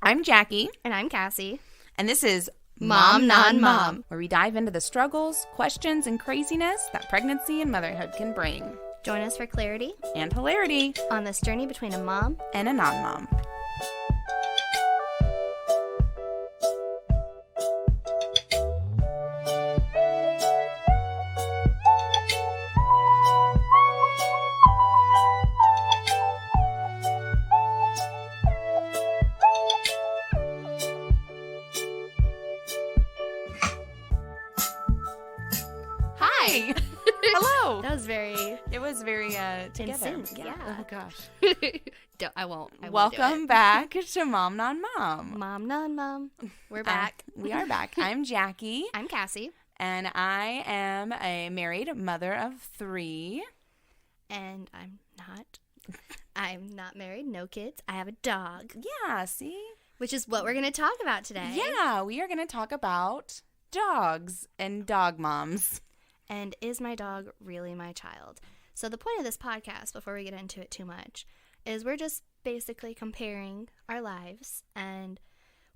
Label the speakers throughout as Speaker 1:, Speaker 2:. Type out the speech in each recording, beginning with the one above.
Speaker 1: I'm Jackie.
Speaker 2: And I'm Kassie.
Speaker 1: And this is
Speaker 2: Mom, Non-Mom,
Speaker 1: where we dive into the struggles, questions, and craziness that pregnancy and motherhood can bring.
Speaker 2: Join us for clarity
Speaker 1: And hilarity.
Speaker 2: on this journey between a mom
Speaker 1: And a non-mom. Hi. Hello.
Speaker 2: That was very
Speaker 1: It was very together.
Speaker 2: sync, yeah.
Speaker 1: Oh gosh.
Speaker 2: I won't do
Speaker 1: Welcome
Speaker 2: it.
Speaker 1: back to Mom Non-Mom.
Speaker 2: Mom, non-mom. We're back.
Speaker 1: We are back. I'm Jackie.
Speaker 2: I'm Kassie.
Speaker 1: And I am a married mother of 3.
Speaker 2: And I'm not. I'm not married. No kids. I have a dog.
Speaker 1: Yeah, see?
Speaker 2: Which is what we're going to talk about today.
Speaker 1: Yeah, we are going to talk about dogs and dog moms.
Speaker 2: And is my dog really my child? So the point of this podcast, before we get into it too much, is we're just basically comparing our lives and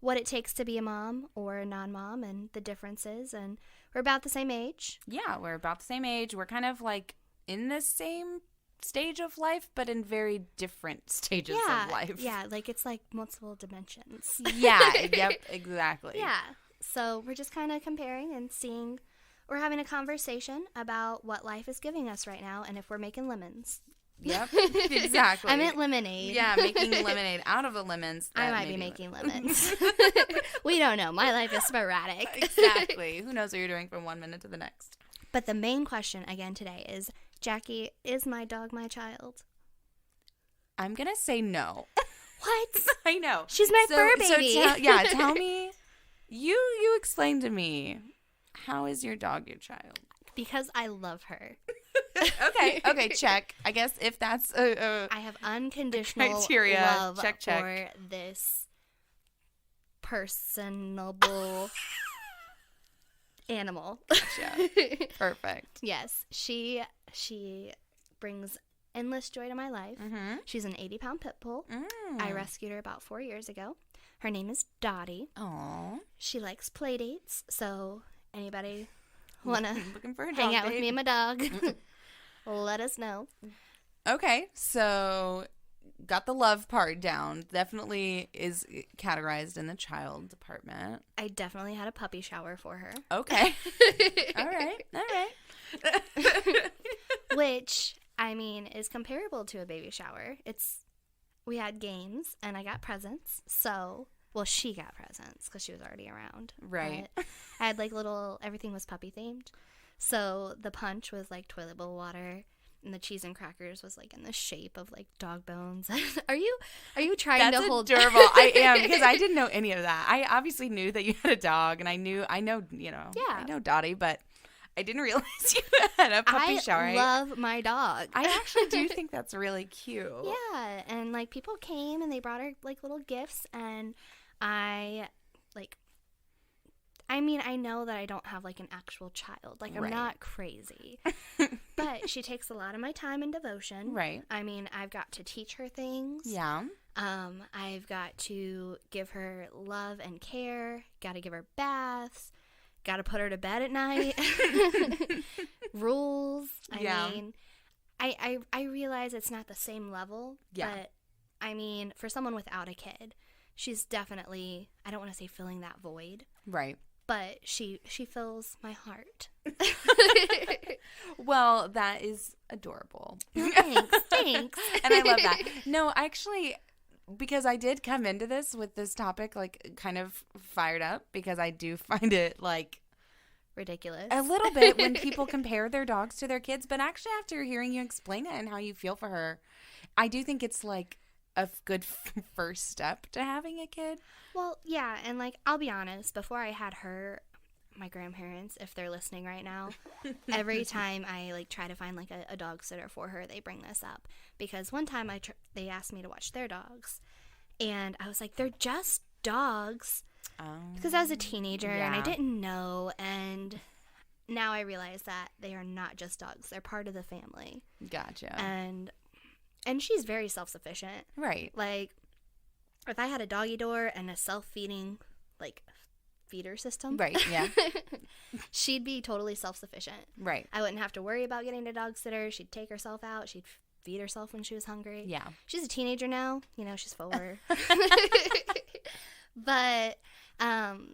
Speaker 2: what it takes to be a mom or a non-mom and the differences. And we're about the same age.
Speaker 1: Yeah, we're about the same age. We're kind of like in the same stage of life, but in very different stages of life.
Speaker 2: Yeah, like it's like multiple dimensions.
Speaker 1: Yeah, yep, exactly.
Speaker 2: Yeah. So we're just kind of comparing and seeing. We're having a conversation about what life is giving us right now and if we're making lemons.
Speaker 1: Yep, exactly.
Speaker 2: I meant lemonade.
Speaker 1: Yeah, making lemonade out of the lemons.
Speaker 2: I might be making lemons. We don't know. My life is sporadic.
Speaker 1: Exactly. Who knows what you're doing from one minute to the next.
Speaker 2: But the main question again today is, Jackie, is my dog my child?
Speaker 1: I'm going to say no.
Speaker 2: What?
Speaker 1: I know.
Speaker 2: She's my fur baby.
Speaker 1: Tell me. You explain to me. How is your dog your child?
Speaker 2: Because I love her.
Speaker 1: Okay, check. I guess if that's
Speaker 2: I have unconditional
Speaker 1: criteria,
Speaker 2: love
Speaker 1: check.
Speaker 2: for this personable animal.
Speaker 1: Gotcha. Perfect.
Speaker 2: Yes, she brings endless joy to my life.
Speaker 1: Mm-hmm.
Speaker 2: She's an 80-pound pit bull. I rescued her about 4 years ago. Her name is Dottie.
Speaker 1: Aww.
Speaker 2: She likes play dates, so anybody want to
Speaker 1: Looking for a
Speaker 2: hang
Speaker 1: dog
Speaker 2: out with
Speaker 1: date?
Speaker 2: me and my dog, let us know.
Speaker 1: Okay, so got the love part down. Definitely is categorized in the child department.
Speaker 2: I definitely had a puppy shower for her.
Speaker 1: Okay. All right.
Speaker 2: Which, I mean, is comparable to a baby shower. We had games, and I got presents, so... Well, she got presents because she was already around.
Speaker 1: Right.
Speaker 2: But I had like everything was puppy themed. So the punch was like toilet bowl water, and the cheese and crackers was like in the shape of like dog bones. Are you trying to hold?
Speaker 1: That's adorable. I am, because I didn't know any of that. I obviously knew that you had a dog, and I know, I know Dottie, but I didn't realize you had a puppy shower.
Speaker 2: I love my dog.
Speaker 1: I actually do think that's really cute.
Speaker 2: Yeah, and like people came and they brought her like little gifts, and I know that I don't have like an actual child. Like I'm not crazy. But she takes a lot of my time and devotion.
Speaker 1: Right.
Speaker 2: I mean, I've got to teach her things.
Speaker 1: Yeah.
Speaker 2: I've got to give her love and care. Got to give her baths. Got to put her to bed at night. Rules. I mean, I realize it's not the same level.
Speaker 1: Yeah.
Speaker 2: But I mean, for someone without a kid, she's definitely, I don't want to say filling that void.
Speaker 1: Right.
Speaker 2: But she fills my heart.
Speaker 1: Well, that is adorable.
Speaker 2: Thanks.
Speaker 1: And I love that. No, actually, because I did come into this with this topic like kind of fired up, because I do find it like
Speaker 2: ridiculous
Speaker 1: a little bit when people compare their dogs to their kids. But actually, after hearing you explain it and how you feel for her, I do think it's like a good first step to having a kid.
Speaker 2: Well, yeah, and like I'll be honest, before I had her, my grandparents, if they're listening right now, every time I like try to find like a dog sitter for her, they bring this up, because one time they asked me to watch their dogs, and I was like, they're just dogs, because I was a teenager and I didn't know, and now I realize that they are not just dogs; they're part of the family.
Speaker 1: Gotcha.
Speaker 2: And she's very self-sufficient.
Speaker 1: Right.
Speaker 2: Like, if I had a doggy door and a self-feeding, like, feeder system.
Speaker 1: Right, yeah.
Speaker 2: She'd be totally self-sufficient.
Speaker 1: Right.
Speaker 2: I wouldn't have to worry about getting a dog sitter. She'd take herself out. She'd feed herself when she was hungry.
Speaker 1: Yeah.
Speaker 2: She's a teenager now. You know, she's 4. But,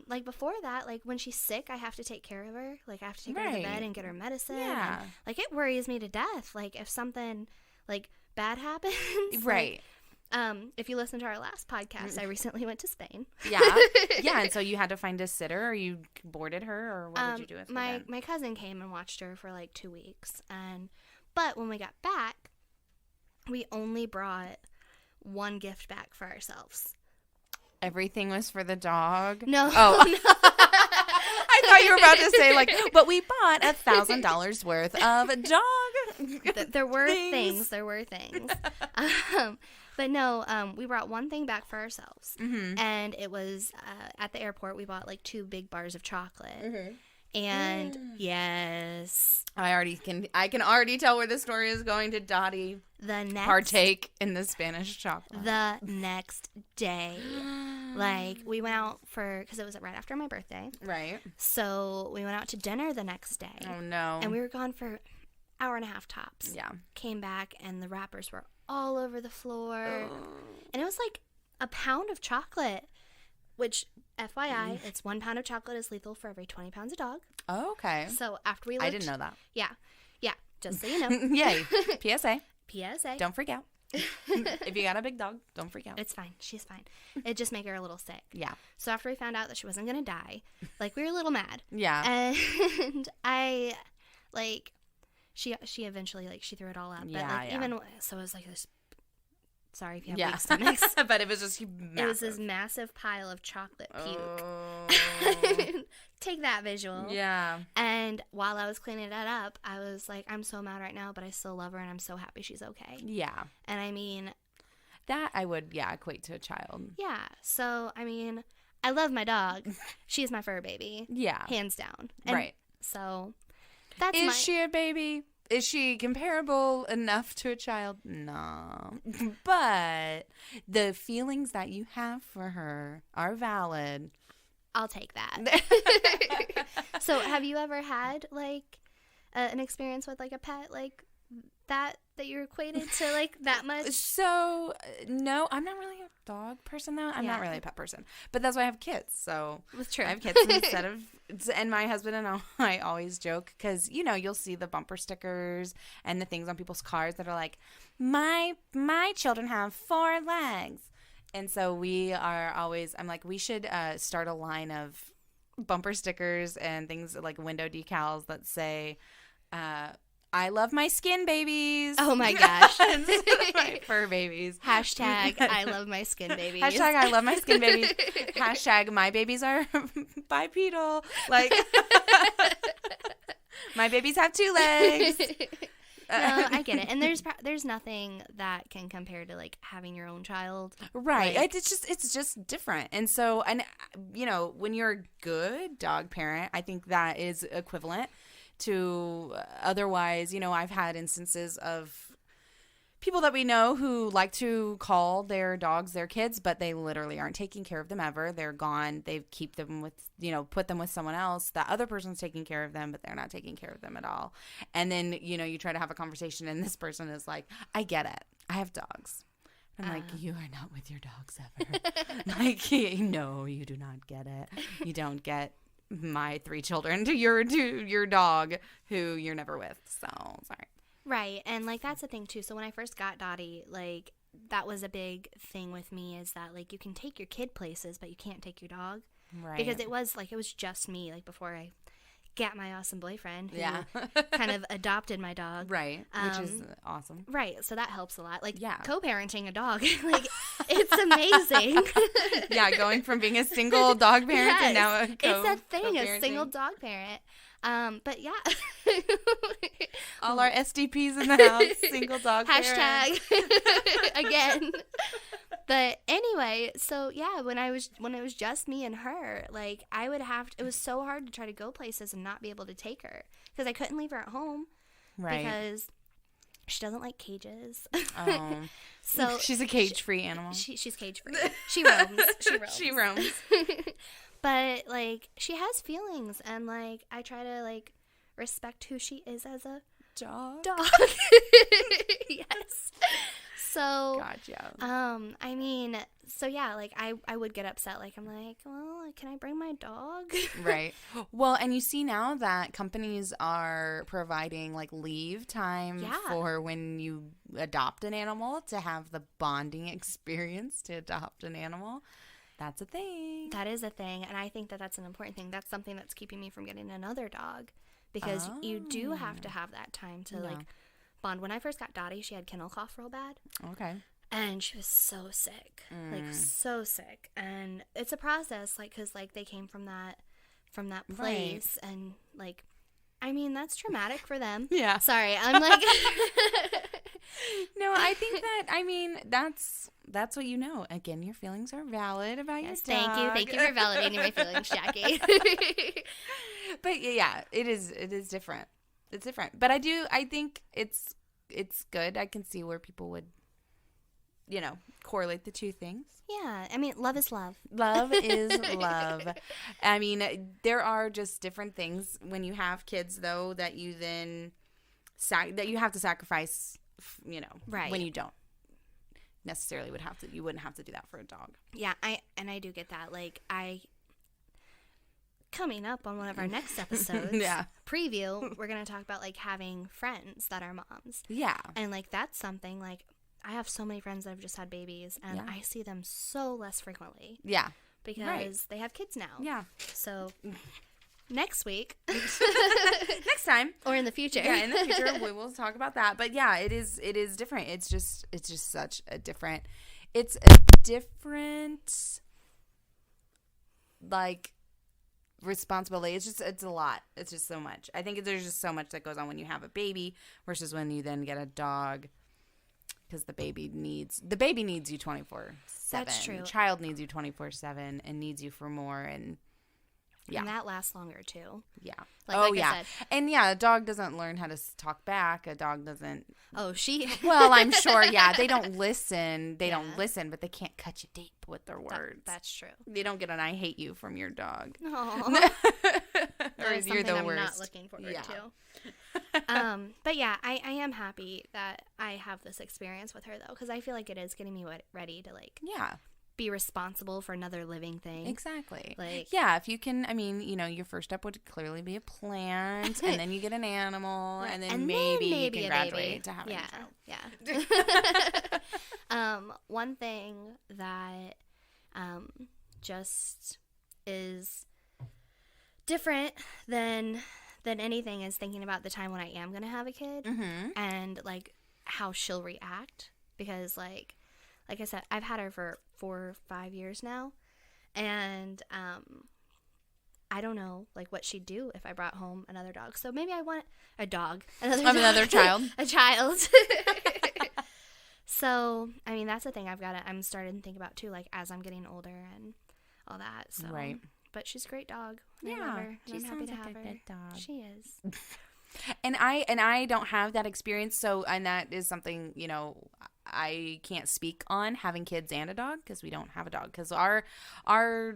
Speaker 2: like, before that, like, when she's sick, I have to take care of her. Like, I have to take her to bed and get her medicine.
Speaker 1: Yeah.
Speaker 2: And, like, it worries me to death. Like, if something, like, bad happens.
Speaker 1: Right.
Speaker 2: Like, if you listen to our last podcast, I recently went to Spain.
Speaker 1: Yeah. Yeah, and so you had to find a sitter, or you boarded her, or what did you do with her then?
Speaker 2: My cousin came and watched her for, like, 2 weeks. But when we got back, we only brought one gift back for ourselves.
Speaker 1: Everything was for the dog?
Speaker 2: No.
Speaker 1: Oh.
Speaker 2: No.
Speaker 1: I thought you were about to say, like, but we bought $1,000 worth of dog.
Speaker 2: There were things. There were things. But no, we brought one thing back for ourselves. Mm-hmm. And it was at the airport, we bought, like, 2 big bars of chocolate. Mm-hmm. And yes,
Speaker 1: I can already tell where the story is going to Dottie partake in the Spanish chocolate.
Speaker 2: The next day, like, we went out because it was right after my birthday.
Speaker 1: Right.
Speaker 2: So we went out to dinner the next day.
Speaker 1: Oh no.
Speaker 2: And we were gone for hour and a half tops.
Speaker 1: Yeah.
Speaker 2: Came back and the wrappers were all over the floor. And it was like a pound of chocolate, which, FYI, it's 1 pound of chocolate is lethal for every 20 pounds of dog.
Speaker 1: Oh, okay.
Speaker 2: So after we looked,
Speaker 1: I didn't know that.
Speaker 2: Yeah. Yeah. Just so you know.
Speaker 1: Yay. PSA.
Speaker 2: PSA.
Speaker 1: Don't freak out. If you got a big dog, don't freak out.
Speaker 2: It's fine. She's fine. It'd just make her a little sick.
Speaker 1: Yeah.
Speaker 2: So after we found out that she wasn't going to die, like, we were a little mad.
Speaker 1: Yeah.
Speaker 2: And I, like, she eventually, like, she threw it all up. But,
Speaker 1: Yeah,
Speaker 2: like,
Speaker 1: yeah.
Speaker 2: even, so it was like this, sorry if you have weak stomachs.
Speaker 1: But it was just massive.
Speaker 2: It was this massive pile of chocolate puke.
Speaker 1: Oh.
Speaker 2: Take that visual.
Speaker 1: Yeah.
Speaker 2: And while I was cleaning that up, I was like, I'm so mad right now, but I still love her and I'm so happy she's okay.
Speaker 1: Yeah.
Speaker 2: And I mean,
Speaker 1: that I would, equate to a child.
Speaker 2: Yeah. So, I mean, I love my dog. She's my fur baby.
Speaker 1: Yeah.
Speaker 2: Hands down. And
Speaker 1: right.
Speaker 2: So, that's
Speaker 1: Is she a baby? Is she comparable enough to a child? No. But the feelings that you have for her are valid.
Speaker 2: I'll take that. So, have you ever had, like, an experience with, like, a pet, like, that you're equated to, like, that much?
Speaker 1: So, no, I'm not really a dog person, though. I'm not really a pet person. But that's why I have kids, so.
Speaker 2: That's true.
Speaker 1: I have kids instead of, and my husband and I always joke, because, you know, you'll see the bumper stickers and the things on people's cars that are like, my children have 4 legs. And so we are always, I'm like, we should start a line of bumper stickers and things like window decals that say, I love my skin babies.
Speaker 2: Oh my gosh.
Speaker 1: My fur babies.
Speaker 2: Hashtag I love my skin babies.
Speaker 1: Hashtag I love my skin babies. Hashtag my babies are bipedal. Like, my babies have 2 legs.
Speaker 2: No, I get it. And there's nothing that can compare to, like, having your own child.
Speaker 1: Right.
Speaker 2: Like,
Speaker 1: It's just different. And so, and you know, when you're a good dog parent, I think that is equivalent to otherwise, you know, I've had instances of people that we know who like to call their dogs their kids, but they literally aren't taking care of them ever. They're gone. They keep them with, you know, put them with someone else. That other person's taking care of them, but they're not taking care of them at all. And then, you know, you try to have a conversation and this person is like, I get it. I have dogs. I'm like, you are not with your dogs ever. Like, no, you do not get it. You don't get my 3 children to your dog who you're never with. So, sorry.
Speaker 2: Right. And, like, that's the thing, too. So, when I first got Dottie, like, that was a big thing with me is that, like, you can take your kid places, but you can't take your dog.
Speaker 1: Right.
Speaker 2: Because it was just me, like, before I got my awesome boyfriend who kind of adopted my dog.
Speaker 1: Right. Which is awesome.
Speaker 2: Right. So, that helps a lot. Like,
Speaker 1: yeah.
Speaker 2: Co-parenting a dog, like, it's amazing.
Speaker 1: Yeah, going from being a single dog parent to now a
Speaker 2: it's a thing, a single dog parent. But yeah.
Speaker 1: All our SDPs in the house, single dog
Speaker 2: Hashtag again. But anyway, so yeah, when it was just me and her, like, I would have it was so hard to try to go places and not be able to take her because I couldn't leave her at home.
Speaker 1: Right.
Speaker 2: Because She doesn't like cages.
Speaker 1: Oh.
Speaker 2: So
Speaker 1: she's a cage-free animal.
Speaker 2: She's cage-free. She roams.
Speaker 1: She roams.
Speaker 2: But, like, she has feelings, and, like, I try to, like, respect who she is as a
Speaker 1: dog.
Speaker 2: Yes. So,
Speaker 1: Gotcha.
Speaker 2: I mean, so yeah, like I would get upset. Like, I'm like, well, can I bring my dog?
Speaker 1: Right. Well, and you see now that companies are providing like leave time for when you adopt an animal to have the bonding experience to adopt an animal. That's a thing.
Speaker 2: That is a thing, and I think that that's an important thing. That's something that's keeping me from getting another dog, because you do have to have that time to like bond. When I first got Dottie, she had kennel cough real bad.
Speaker 1: Okay.
Speaker 2: And she was so sick, like so sick. And it's a process, like, because like they came from that place, and like, I mean, that's traumatic for them.
Speaker 1: Yeah.
Speaker 2: Sorry, I'm like.
Speaker 1: No, I think that, I mean, that's what you know. Again, your feelings are valid about your dog.
Speaker 2: Thank you for validating my feelings, Jackie.
Speaker 1: But yeah, it is different. It's different. But I think it's good. I can see where people would, correlate the two things.
Speaker 2: Yeah, I mean, love is love.
Speaker 1: Love is love. I mean, there are just different things when you have kids, though, that you then that you have to sacrifice,
Speaker 2: right.
Speaker 1: When you don't necessarily you wouldn't have to do that for a dog.
Speaker 2: Yeah, I do get that. Like, coming up on one of our next episodes, preview, we're going to talk about, like, having friends that are moms.
Speaker 1: Yeah.
Speaker 2: And, like, that's something, like, I have so many friends that have just had babies, and I see them so less frequently.
Speaker 1: Yeah.
Speaker 2: Because they have kids now.
Speaker 1: Yeah.
Speaker 2: So, next week.
Speaker 1: Next time.
Speaker 2: Or in the future.
Speaker 1: Yeah, in the future, we will talk about that. But, yeah, it is different. It's just such a different, like, responsibility. It's a lot. It's just so much. I think there's just so much that goes on when you have a baby versus when you then get a dog, because the baby needs you 24/7.
Speaker 2: That's true.
Speaker 1: The child needs you 24/7 and needs you for more, and
Speaker 2: and that lasts longer too.
Speaker 1: Yeah.
Speaker 2: Like I said.
Speaker 1: And yeah, a dog doesn't learn how to talk back. A dog doesn't.
Speaker 2: Oh, she.
Speaker 1: Well, I'm sure. Yeah, they don't listen. They don't listen, but they can't cut you deep with their words.
Speaker 2: That's true.
Speaker 1: They don't get an "I hate you" from your dog.
Speaker 2: Aww.
Speaker 1: Or you're the worst.
Speaker 2: I'm not looking forward to. But yeah, I am happy that I have this experience with her, though, because I feel like it is getting me ready to, like, be responsible for another living thing.
Speaker 1: Exactly.
Speaker 2: Like,
Speaker 1: yeah, if you can, I mean, your first step would clearly be a plant, and then you get an animal, and then maybe you can graduate to having a child.
Speaker 2: Yeah. One thing that just is different than anything is thinking about the time when I am going to have a kid, and, like, how she'll react, because, like I said, I've had her for 4 or 5 years now, and I don't know, like, what she'd do if I brought home another dog. So maybe I want a dog. Another
Speaker 1: child.
Speaker 2: A child. So, I mean, that's the thing I'm starting to think about, too, like, as I'm getting older and all that. So.
Speaker 1: Right.
Speaker 2: But she's a great dog.
Speaker 1: Yeah,
Speaker 2: I love her, and I'm happy to have
Speaker 1: a
Speaker 2: her.
Speaker 1: good dog.
Speaker 2: She is.
Speaker 1: And I don't have that experience, and that is something, I can't speak on having kids and a dog, because we don't have a dog. Because our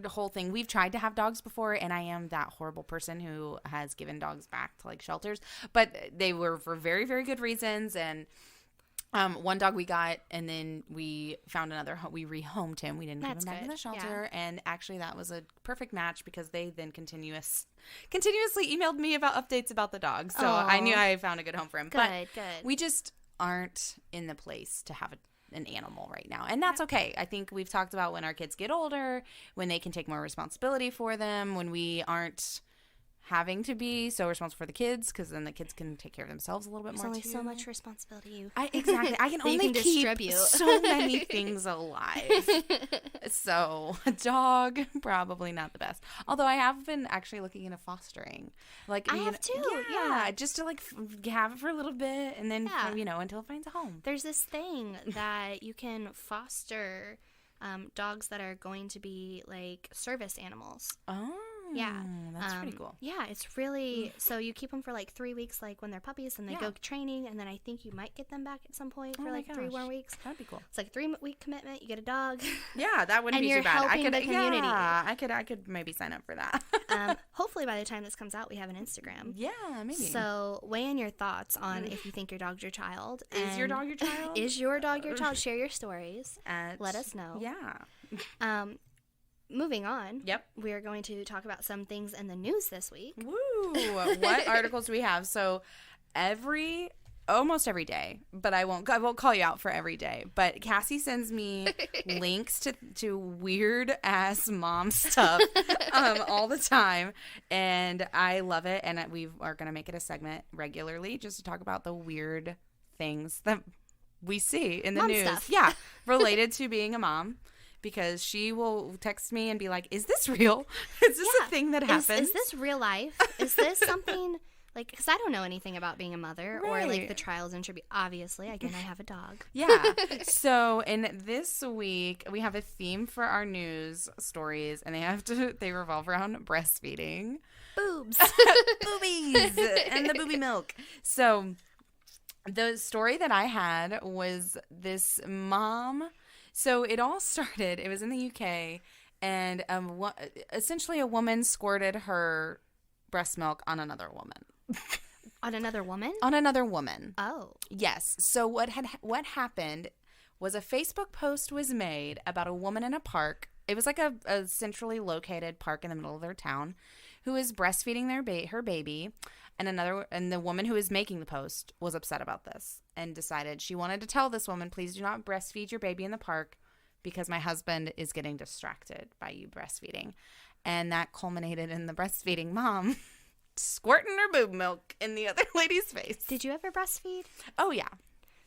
Speaker 1: whole thing, we've tried to have dogs before, and I am that horrible person who has given dogs back to, like, shelters. But they were for very, very good reasons, and one dog we got, and then we found another. We rehomed him. We didn't give him back to the shelter, and actually that was a perfect match, because they then continuously emailed me about updates about the dog. So I knew I found a good home for him.
Speaker 2: Good.
Speaker 1: We just aren't in the place to have an animal right now, and that's okay. I think we've talked about when our kids get older, when they can take more responsibility for them, when we aren't having to be so responsible for the kids, because then the kids can take care of themselves a little bit more.
Speaker 2: There's only
Speaker 1: too.
Speaker 2: so much responsibility
Speaker 1: exactly. I can only keep so many things alive. So a dog, probably not the best. Although I have been actually looking into fostering. Like,
Speaker 2: I have too.
Speaker 1: Yeah, just to, like, have it for a little bit, and then until it finds a home.
Speaker 2: There's this thing that you can foster dogs that are going to be, like, service animals.
Speaker 1: Oh.
Speaker 2: Yeah.
Speaker 1: That's pretty cool.
Speaker 2: Yeah, it's really, so you keep them for like 3 weeks, like when they're puppies, and they go training, and then I think you might get them back at some point for like 3 more weeks.
Speaker 1: That'd be cool.
Speaker 2: It's like a 3-week commitment. You get a dog.
Speaker 1: Yeah, that wouldn't
Speaker 2: and
Speaker 1: be
Speaker 2: you're
Speaker 1: too bad.
Speaker 2: helping the community.
Speaker 1: Yeah, I could maybe sign up for that.
Speaker 2: Hopefully by the time this comes out, we have an Instagram.
Speaker 1: Yeah, maybe.
Speaker 2: So weigh in your thoughts on if you think your dog's your child.
Speaker 1: Is your dog your child?
Speaker 2: Is your dog your child? Share your stories. Let us know.
Speaker 1: Yeah.
Speaker 2: Moving on.
Speaker 1: Yep.
Speaker 2: We are going to talk about some things in the news this week.
Speaker 1: Woo! What articles do we have? So almost every day, but I won't call you out for every day. But Kassie sends me links to weird ass mom stuff all the time, and I love it. And we are going to make it a segment regularly just to talk about the weird things that we see in the
Speaker 2: mom
Speaker 1: news.
Speaker 2: Stuff.
Speaker 1: Yeah, related to being a mom. Because she will text me and be like, is this real? Is this a thing that happens?
Speaker 2: Is this real life? Is this something, like, because I don't know anything about being a mother or, like, the trials and tribulations. Obviously, again, I have a dog.
Speaker 1: Yeah. So, in this week, we have a theme for our news stories, and they revolve around breastfeeding.
Speaker 2: Boobs.
Speaker 1: Boobies. And the booby milk. So, the story that I had was this mom. So it all started, it was in the UK, and essentially a woman squirted her breast milk on another woman.
Speaker 2: On another woman?
Speaker 1: On another woman.
Speaker 2: Oh.
Speaker 1: Yes. So what happened was a Facebook post was made about a woman in a park. It was like a centrally located park in the middle of their town who is breastfeeding her baby. And the woman who was making the post was upset about this and decided she wanted to tell this woman, please do not breastfeed your baby in the park because my husband is getting distracted by you breastfeeding. And that culminated in the breastfeeding mom squirting her boob milk in the other lady's face.
Speaker 2: Did you ever breastfeed?
Speaker 1: Oh, yeah.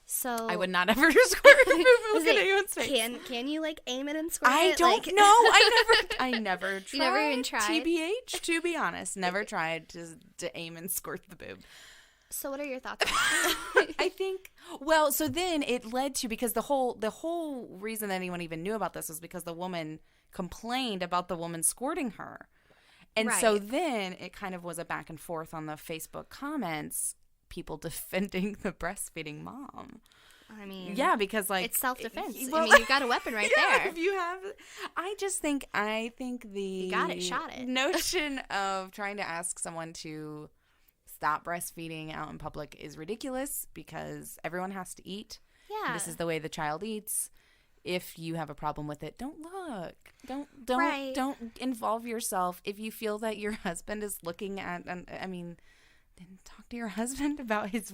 Speaker 2: So
Speaker 1: I would not ever squirt boob milk in anyone's face.
Speaker 2: Can you like aim it and squirt it?
Speaker 1: I don't know. I never tried.
Speaker 2: You never even tried?
Speaker 1: TBH, to be honest, never tried to aim and squirt the boob.
Speaker 2: So what are your thoughts on that?
Speaker 1: I think, well, so then it led to, because the whole reason that anyone even knew about this was because the woman complained about the woman squirting her. And so then it kind of was a back and forth on the Facebook comments, people defending the breastfeeding mom.
Speaker 2: I mean,
Speaker 1: yeah, because like
Speaker 2: it's self-defense.
Speaker 1: Well,
Speaker 2: I mean, you got a weapon right there.
Speaker 1: If you have, I think
Speaker 2: you got it, shot it.
Speaker 1: Notion of trying to ask someone to stop breastfeeding out in public is ridiculous because everyone has to eat.
Speaker 2: Yeah,
Speaker 1: this is the way the child eats. If you have a problem with it, don't look. Don't involve yourself. If you feel that your husband is looking at, then talk to your husband about his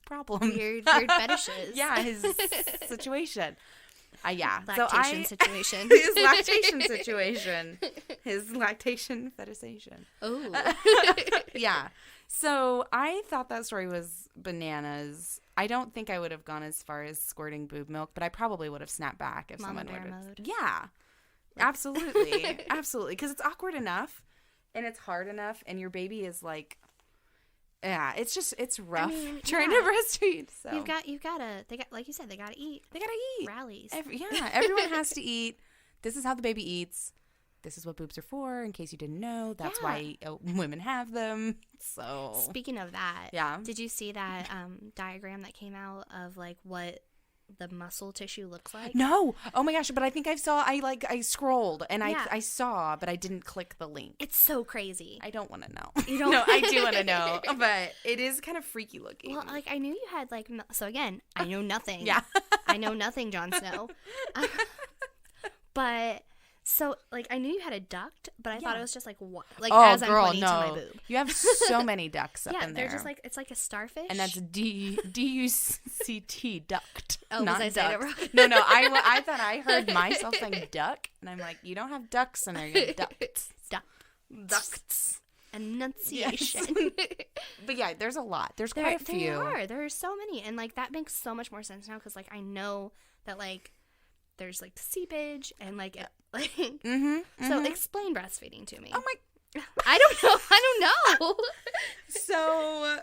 Speaker 1: problem.
Speaker 2: Weird fetishes.
Speaker 1: Yeah, his situation.
Speaker 2: Lactation situation.
Speaker 1: His lactation situation. His lactation fetishization.
Speaker 2: Oh.
Speaker 1: Yeah. So I thought that story was bananas. I don't think I would have gone as far as squirting boob milk, but I probably would have snapped back if
Speaker 2: Mama
Speaker 1: someone would have.
Speaker 2: mode.
Speaker 1: Yeah. Absolutely. Absolutely. Because it's awkward enough and it's hard enough and your baby is like, yeah, it's rough trying to breastfeed. So
Speaker 2: you've got to, like you said, they got to eat.
Speaker 1: They got to eat.
Speaker 2: Rallies.
Speaker 1: Everyone has to eat. This is how the baby eats. This is what boobs are for, in case you didn't know. That's why women have them. So
Speaker 2: speaking of that, did you see that diagram that came out of like what the muscle tissue looks like?
Speaker 1: No. Oh my gosh, but I think I scrolled and I saw, but I didn't click the link.
Speaker 2: It's so crazy.
Speaker 1: I don't want to know.
Speaker 2: You don't?
Speaker 1: No, I do want to know, but it is kind of freaky looking.
Speaker 2: Well, like I knew you had like, so again, I know nothing.
Speaker 1: Yeah.
Speaker 2: I know nothing, Jon Snow. But so like I knew you had a duct, but I thought it was just like what, like as I'm pointing to my boob.
Speaker 1: You have so many ducts up in there.
Speaker 2: They're just like, it's like a starfish.
Speaker 1: And that's D-U-C-T, duct.
Speaker 2: Oh,
Speaker 1: not
Speaker 2: was I saying it wrong?
Speaker 1: No, I thought I heard myself saying duck, and I'm like, you don't have ducks in there, you have ducts. Ducts.
Speaker 2: Enunciation.
Speaker 1: Yes. But yeah, there's a lot. There's quite a few.
Speaker 2: There's so many, and like that makes so much more sense now because like I know that like there's like seepage and like So explain breastfeeding to me.
Speaker 1: Oh my,
Speaker 2: I don't know.
Speaker 1: So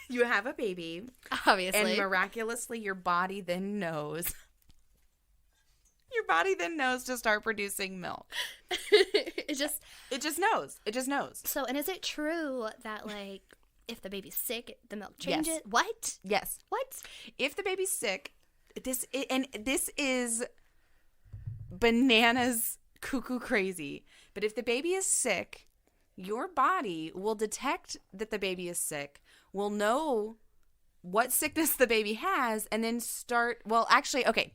Speaker 1: you have a baby,
Speaker 2: obviously,
Speaker 1: and miraculously your body then knows. Your body then knows to start producing milk.
Speaker 2: It
Speaker 1: It just knows. It just knows.
Speaker 2: So, and is it true that, like, if the baby's sick, the milk changes?
Speaker 1: Yes.
Speaker 2: What?
Speaker 1: Yes.
Speaker 2: What?
Speaker 1: If the baby's sick, this is bananas cuckoo crazy. But if the baby is sick, your body will detect that the baby is sick, will know what sickness the baby has, and then start, well, actually, okay,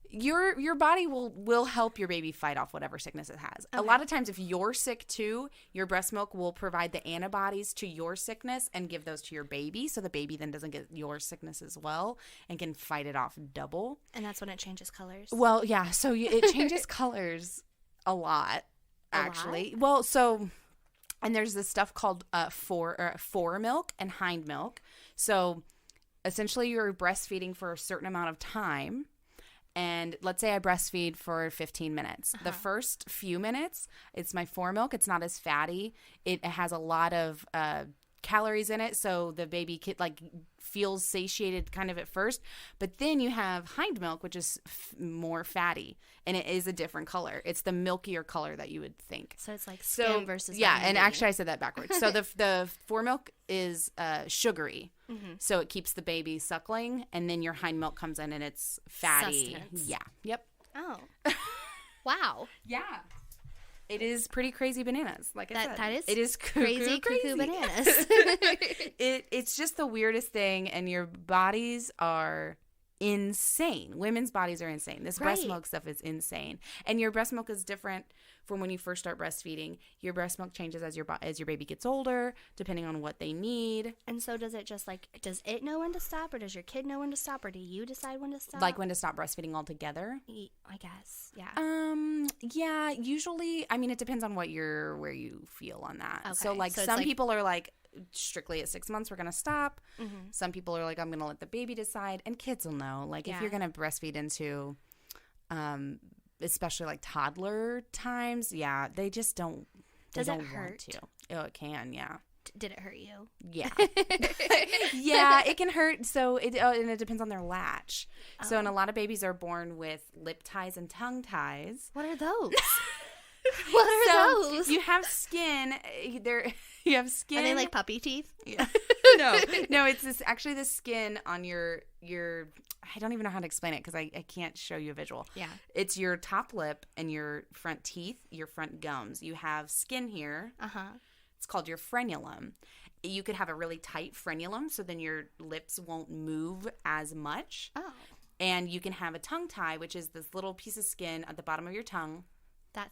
Speaker 1: your body will help your baby fight off whatever sickness it has. Okay. A lot of times, if you're sick too, your breast milk will provide the antibodies to your sickness and give those to your baby, so the baby then doesn't get your sickness as well and can fight it off double.
Speaker 2: And that's when it changes colors.
Speaker 1: Well, yeah, so it changes colors a lot, actually. Well, so, and there's this stuff called fore milk and hind milk. So essentially, you're breastfeeding for a certain amount of time. And let's say I breastfeed for 15 minutes. The first few minutes, it's my fore milk. It's not as fatty. It has a lot of calories in it, so the baby feels satiated kind of at first. But then you have hind milk, which is more fatty, and it is a different color. It's the milkier color that you would think.
Speaker 2: So it's like skim versus
Speaker 1: and actually I said that backwards. So the fore milk is sugary. Mm-hmm. So it keeps the baby suckling, and then your hind milk comes in and it's fatty.
Speaker 2: Sustenance.
Speaker 1: Yeah. Yep.
Speaker 2: Oh. Wow.
Speaker 1: Yeah. It is pretty crazy bananas. Like I said.
Speaker 2: That is
Speaker 1: it is
Speaker 2: crazy bananas.
Speaker 1: It's just the weirdest thing, and your bodies are insane. Women's bodies are insane. This breast milk stuff is insane. And your breast milk is different from when you first start breastfeeding. Your breast milk changes as your baby gets older, depending on what they need.
Speaker 2: And so does it just does it know when to stop, or does your kid know when to stop, or do you decide when to stop?
Speaker 1: Like when to stop breastfeeding altogether?
Speaker 2: I guess, yeah.
Speaker 1: Yeah, usually, I mean, it depends on where you feel on that.
Speaker 2: Okay.
Speaker 1: So some people are like, strictly at 6 months we're gonna stop. Mm-hmm. Some people are like, I'm gonna let the baby decide, and kids will know. Like if you're gonna breastfeed into especially like toddler times, they just don't
Speaker 2: Does
Speaker 1: don't
Speaker 2: it hurt?
Speaker 1: want to. Oh, it can. Yeah.
Speaker 2: Did it hurt you?
Speaker 1: Yeah. Yeah, it can hurt. So and it depends on their latch. So and a lot of babies are born with lip ties and tongue ties.
Speaker 2: What are those? What are those?
Speaker 1: You have skin. You have skin.
Speaker 2: Are they like puppy teeth?
Speaker 1: Yeah. No. It's actually the skin on your. I don't even know how to explain it because I can't show you a visual.
Speaker 2: Yeah.
Speaker 1: It's your top lip and your front teeth, your front gums. You have skin here. It's called your frenulum. You could have a really tight frenulum, so then your lips won't move as much.
Speaker 2: Oh.
Speaker 1: And you can have a tongue tie, which is this little piece of skin at the bottom of your tongue.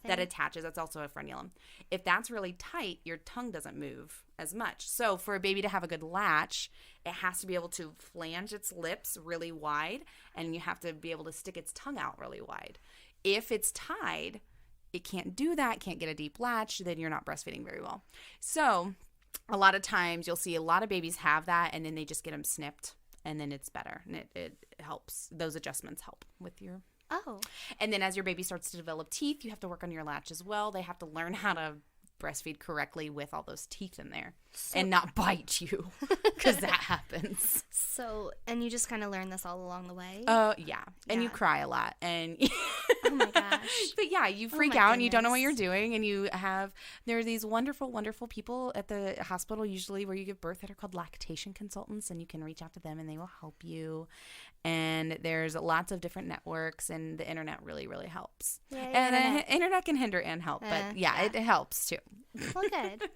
Speaker 1: That attaches. That's also a frenulum. If that's really tight, your tongue doesn't move as much. So for a baby to have a good latch, it has to be able to flange its lips really wide, and you have to be able to stick its tongue out really wide. If it's tied, it can't do that, can't get a deep latch, then you're not breastfeeding very well. So a lot of times you'll see a lot of babies have that, and then they just get them snipped, and then it's better. And it helps. Those adjustments help with your...
Speaker 2: Oh.
Speaker 1: And then as your baby starts to develop teeth, you have to work on your latch as well. They have to learn how to breastfeed correctly with all those teeth in there and not bite you because that happens.
Speaker 2: So, and you just kind of learn this all along the way?
Speaker 1: Yeah. And you cry a lot. And
Speaker 2: oh my gosh.
Speaker 1: But yeah, you freak out and you don't know what you're doing. And there are these wonderful, wonderful people at the hospital usually where you give birth that are called lactation consultants, and you can reach out to them and they will help you. And there's lots of different networks, and the internet really, really helps.
Speaker 2: Yeah,
Speaker 1: and internet can hinder and help, but it helps too.
Speaker 2: Well, good.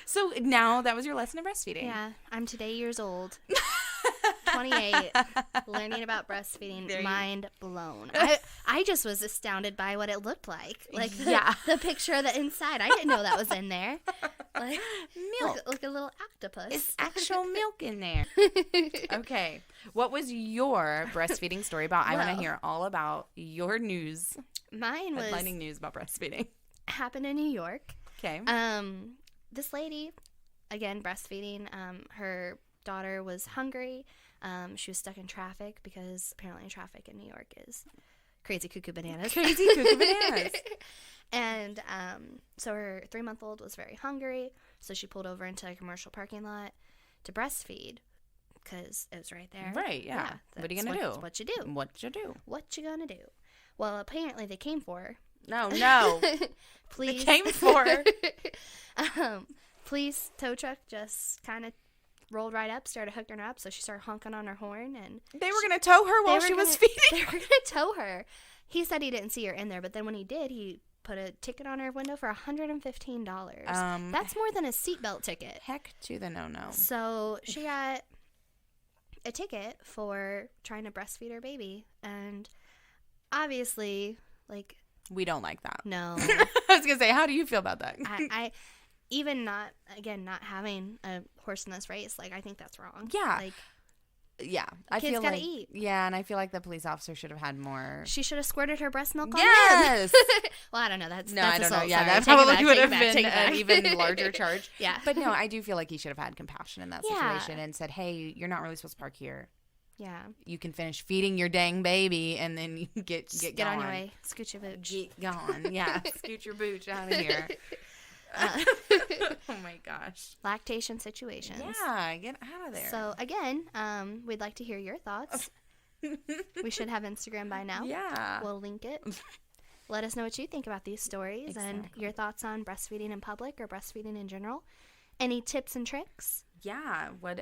Speaker 1: So now that was your lesson in breastfeeding.
Speaker 2: Yeah, I'm today years old, 28, learning about breastfeeding, mind blown. I just was astounded by what it looked like. The picture of the inside. I didn't know that was in there. Like
Speaker 1: milk.
Speaker 2: Like a little octopus.
Speaker 1: It's actual milk in there. Okay. What was your breastfeeding story about? I want to hear all about your news.
Speaker 2: Mine was
Speaker 1: headlining news about breastfeeding.
Speaker 2: Happened in New York.
Speaker 1: Okay.
Speaker 2: This lady, again, breastfeeding. Her daughter was hungry. She was stuck in traffic because apparently traffic in New York is crazy cuckoo bananas.
Speaker 1: Crazy cuckoo bananas.
Speaker 2: And so her 3-month-old was very hungry, so she pulled over into a commercial parking lot to breastfeed because it was right there.
Speaker 1: Right, yeah. What are you going to do?
Speaker 2: What you do.
Speaker 1: What you do.
Speaker 2: What you going to do. Well, apparently they came for her
Speaker 1: No.
Speaker 2: Please.
Speaker 1: It came for.
Speaker 2: Police tow truck just kind of rolled right up, started hooking her up, so she started honking on her horn, and
Speaker 1: They were going to tow her while she was feeding.
Speaker 2: They were going to tow her. He said he didn't see her in there, but then when he did, he put a ticket on her window for $115. That's more than a seatbelt ticket.
Speaker 1: Heck to the no.
Speaker 2: So she got a ticket for trying to breastfeed her baby, and obviously, like,
Speaker 1: we don't like that.
Speaker 2: no.
Speaker 1: I was going to say, how do you feel about that?
Speaker 2: I even not having a horse in this race, like, I think that's wrong.
Speaker 1: Yeah.
Speaker 2: Like,
Speaker 1: yeah. I
Speaker 2: kids
Speaker 1: feel
Speaker 2: gotta
Speaker 1: like,
Speaker 2: eat.
Speaker 1: Yeah, and I feel like the police officer should have had more.
Speaker 2: She should have squirted her breast milk on
Speaker 1: Yes.
Speaker 2: him. Well, I don't know. That's
Speaker 1: I don't know.
Speaker 2: assault.
Speaker 1: Yeah,
Speaker 2: Sorry.
Speaker 1: that
Speaker 2: Take it
Speaker 1: probably
Speaker 2: back,
Speaker 1: would
Speaker 2: take
Speaker 1: have
Speaker 2: it back,
Speaker 1: been
Speaker 2: take it back.
Speaker 1: an even larger charge.
Speaker 2: Yeah.
Speaker 1: But no, I do feel like he should have had compassion in that
Speaker 2: Yeah.
Speaker 1: situation and said, hey, you're not really supposed to park here.
Speaker 2: Yeah.
Speaker 1: You can finish feeding your dang baby and then you get
Speaker 2: Get
Speaker 1: gone.
Speaker 2: on your way. Scoot your booch.
Speaker 1: Get gone. Yeah. Scoot your booch out of here. Oh my gosh.
Speaker 2: Lactation situations.
Speaker 1: Yeah, get out of there.
Speaker 2: So again, we'd like to hear your thoughts. We should have Instagram by now.
Speaker 1: Yeah.
Speaker 2: We'll link it. Let us know what you think about these stories and your thoughts on breastfeeding in public or breastfeeding in general. Any tips and tricks?
Speaker 1: Yeah. What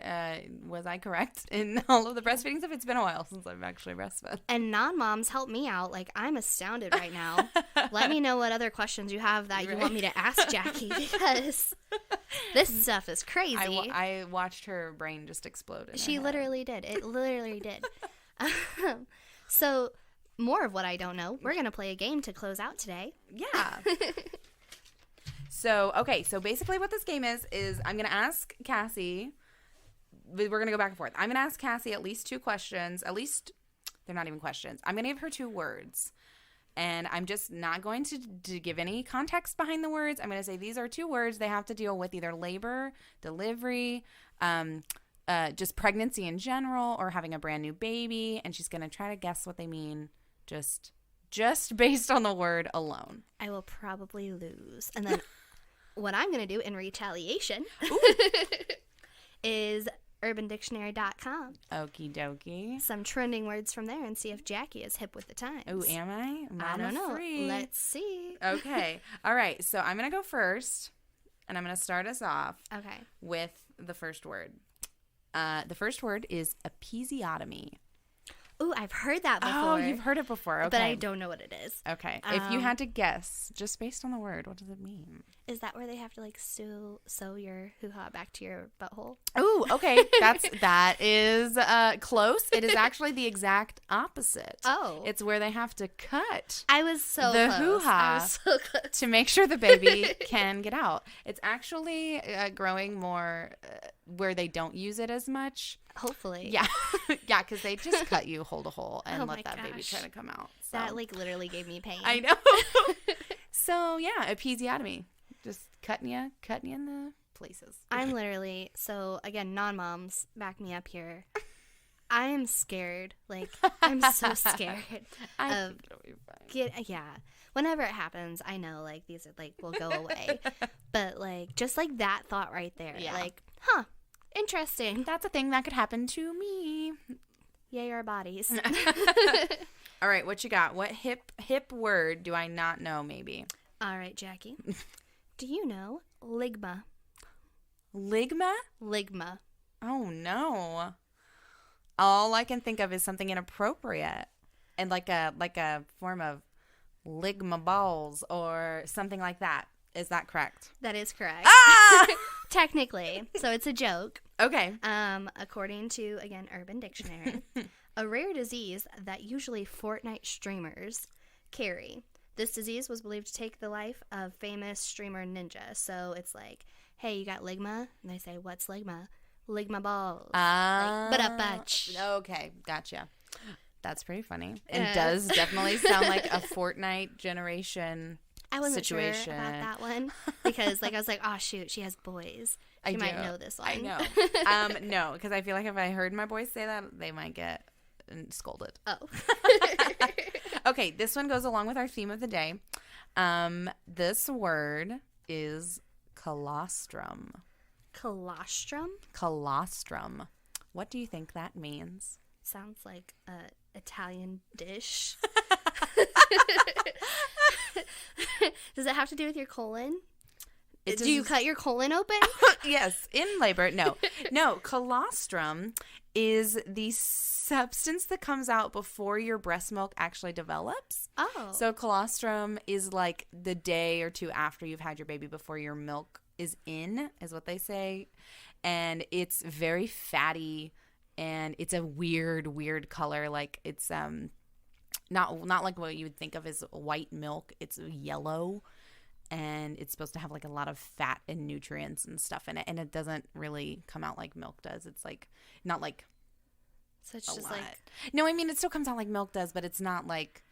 Speaker 1: was I correct in all of the breastfeeding stuff? It's been a while since I've actually breastfed.
Speaker 2: And non-moms, help me out. Like, I'm astounded right now. Let me know what other questions you have that you want me to ask Jackie, because this stuff is crazy.
Speaker 1: I watched her brain just explode.
Speaker 2: She literally did. It literally did. So, more of what I don't know. We're going to play a game to close out today.
Speaker 1: Yeah. So basically what this game is I'm going to ask Kassie, we're going to go back and forth. I'm going to ask Kassie at least two questions. At least, they're not even questions. I'm going to give her two words. And I'm just not going to give any context behind the words. I'm going to say these are two words. They have to deal with either labor, delivery, just pregnancy in general, or having a brand new baby. And she's going to try to guess what they mean just based on the word alone.
Speaker 2: I will probably lose. And then what I'm going to do in retaliation is urbandictionary.com.
Speaker 1: Okie dokie.
Speaker 2: Some trending words from there and see if Jackie is hip with the times.
Speaker 1: Oh, am I?
Speaker 2: I don't know.
Speaker 1: Free.
Speaker 2: Let's see.
Speaker 1: Okay. All right. So I'm going to go first, and I'm going to start us off with the first word. The first word is episiotomy.
Speaker 2: Ooh, I've heard that before.
Speaker 1: Oh, you've heard it before. Okay.
Speaker 2: But I don't know what it is.
Speaker 1: Okay. If you had to guess, just based on the word, what does it mean?
Speaker 2: Is that where they have to, like, sew your hoo-ha back to your butthole?
Speaker 1: Ooh, okay. That is close. It is actually the exact opposite.
Speaker 2: Oh.
Speaker 1: It's where they have to cut
Speaker 2: I was so
Speaker 1: the
Speaker 2: close.
Speaker 1: hoo-ha
Speaker 2: I was so close.
Speaker 1: to make sure the baby can get out. It's actually growing more where they don't use it as much.
Speaker 2: Hopefully.
Speaker 1: Yeah. Yeah, because they just cut you hole to hole and
Speaker 2: Oh
Speaker 1: let
Speaker 2: my
Speaker 1: that baby
Speaker 2: gosh.
Speaker 1: try to come out. So.
Speaker 2: That, like, literally gave me pain.
Speaker 1: I know. So, yeah, episiotomy. Just cutting you in the places.
Speaker 2: I'm literally, so again, non-moms, back me up here. I am scared. Like, I'm so scared.
Speaker 1: I think it'll be fine.
Speaker 2: Yeah. Whenever it happens, I know, like, these are, like, will go away. But, like, just, like, that thought right there.
Speaker 1: Yeah.
Speaker 2: Like, interesting.
Speaker 1: That's a thing that could happen to me.
Speaker 2: Yay, our bodies.
Speaker 1: All right, what you got? What hip word do I not know, maybe?
Speaker 2: All right, Jackie. Do you know ligma?
Speaker 1: Ligma?
Speaker 2: Ligma.
Speaker 1: Oh, no. All I can think of is something inappropriate. And like a form of ligma balls or something like that. Is that correct?
Speaker 2: That is correct.
Speaker 1: Ah!
Speaker 2: Technically. So it's a joke.
Speaker 1: Okay.
Speaker 2: According to, again, Urban Dictionary, a rare disease that usually Fortnite streamers carry. This disease was believed to take the life of famous streamer Ninja. So it's like, hey, you got ligma? And they say, what's ligma? Ligma balls. Like,
Speaker 1: okay, gotcha. That's pretty funny. It does definitely sound like a Fortnite generation
Speaker 2: I wasn't
Speaker 1: situation.
Speaker 2: sure about that one because, like, I was like, oh, shoot, she has boys. She might know this one.
Speaker 1: I know. No, because I feel like if I heard my boys say that, they might get scolded.
Speaker 2: Oh.
Speaker 1: Okay, this one goes along with our theme of the day. This word is colostrum.
Speaker 2: Colostrum?
Speaker 1: Colostrum. What do you think that means?
Speaker 2: Sounds like a Italian dish. Does it have to do with your colon?
Speaker 1: It
Speaker 2: Do you cut your colon open?
Speaker 1: Yes, in labor. No. No, colostrum is the substance that comes out before your breast milk actually develops.
Speaker 2: Oh.
Speaker 1: So colostrum is like the day or two after you've had your baby before your milk is in, is what they say. And it's very fatty and it's a weird color. Like it's not like what you would think of as white milk. It's yellow. And it's supposed to have like a lot of fat and nutrients and stuff in it. And it doesn't really come out like milk does. It's like not like
Speaker 2: So it's
Speaker 1: a
Speaker 2: just
Speaker 1: lot.
Speaker 2: like.
Speaker 1: No, I mean, it still comes out like milk does, but it's not like,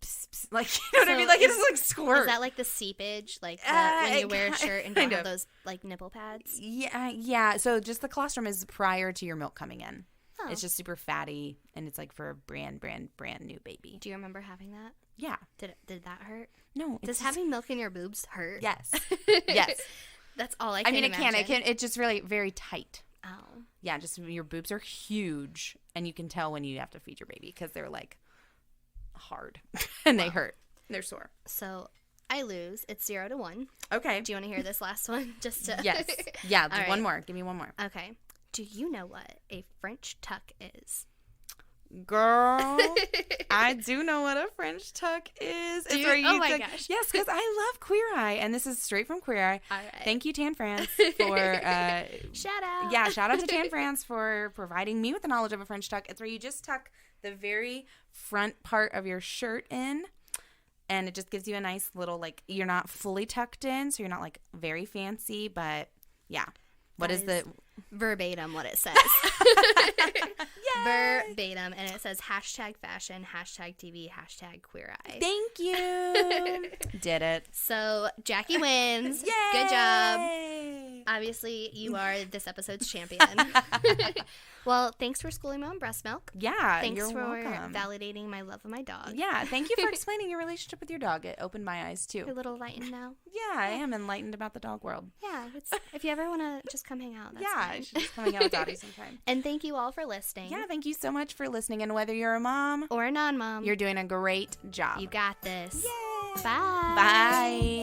Speaker 1: pss, pss, like, you know what I mean? Like, it just like squirt.
Speaker 2: Is that like the seepage? Like when you wear a shirt and don't have those like nipple pads?
Speaker 1: Yeah. So just the colostrum is prior to your milk coming in.
Speaker 2: Oh.
Speaker 1: It's just super fatty, and it's like for a brand new baby.
Speaker 2: Do you remember having that?
Speaker 1: Yeah.
Speaker 2: Did that hurt?
Speaker 1: No.
Speaker 2: Does having milk in your boobs hurt?
Speaker 1: Yes. Yes.
Speaker 2: That's all I can imagine.
Speaker 1: It can. It's just really very tight.
Speaker 2: Oh.
Speaker 1: Yeah, just your boobs are huge, and you can tell when you have to feed your baby because they're like hard and they hurt. They're sore.
Speaker 2: So I lose. It's 0-1.
Speaker 1: Okay.
Speaker 2: Do you want to hear this last one? Just to
Speaker 1: Yes. Yeah.
Speaker 2: All right.
Speaker 1: One more. Give me one more.
Speaker 2: Okay. Do you know what a French tuck is?
Speaker 1: Girl, I do know what a French tuck is.
Speaker 2: Do you? Oh my gosh.
Speaker 1: Yes, because I love Queer Eye, and this is straight from Queer Eye.
Speaker 2: All right.
Speaker 1: Thank you, Tan France, for
Speaker 2: shout out.
Speaker 1: Yeah, shout out to Tan France for providing me with the knowledge of a French tuck. It's where you just tuck the very front part of your shirt in, and it just gives you a nice little, like, you're not fully tucked in, so you're not like very fancy, but yeah. What is the
Speaker 2: verbatim what it says? Verbatim, and it says #fashion, #TV, #queer-eye.
Speaker 1: Thank you. Did it.
Speaker 2: So Jackie wins.
Speaker 1: Yay!
Speaker 2: Good job. Obviously, you are this episode's champion. Well, thanks for schooling me on breast milk.
Speaker 1: Yeah,
Speaker 2: thanks
Speaker 1: you're
Speaker 2: for
Speaker 1: welcome.
Speaker 2: validating my love of my dog.
Speaker 1: Yeah, thank you for explaining your relationship with your dog. It opened my eyes too.
Speaker 2: You're a little enlightened now.
Speaker 1: Yeah, I am enlightened about the dog world.
Speaker 2: Yeah, if you ever want to just come hang out, that's
Speaker 1: yeah,
Speaker 2: fine.
Speaker 1: she's just coming out with Dottie sometime.
Speaker 2: And thank you all for listening.
Speaker 1: Yeah, thank you so much for listening. And whether you're a mom
Speaker 2: or a non-mom,
Speaker 1: you're doing a great job.
Speaker 2: You got this.
Speaker 1: Yay!
Speaker 2: Bye.
Speaker 1: Bye.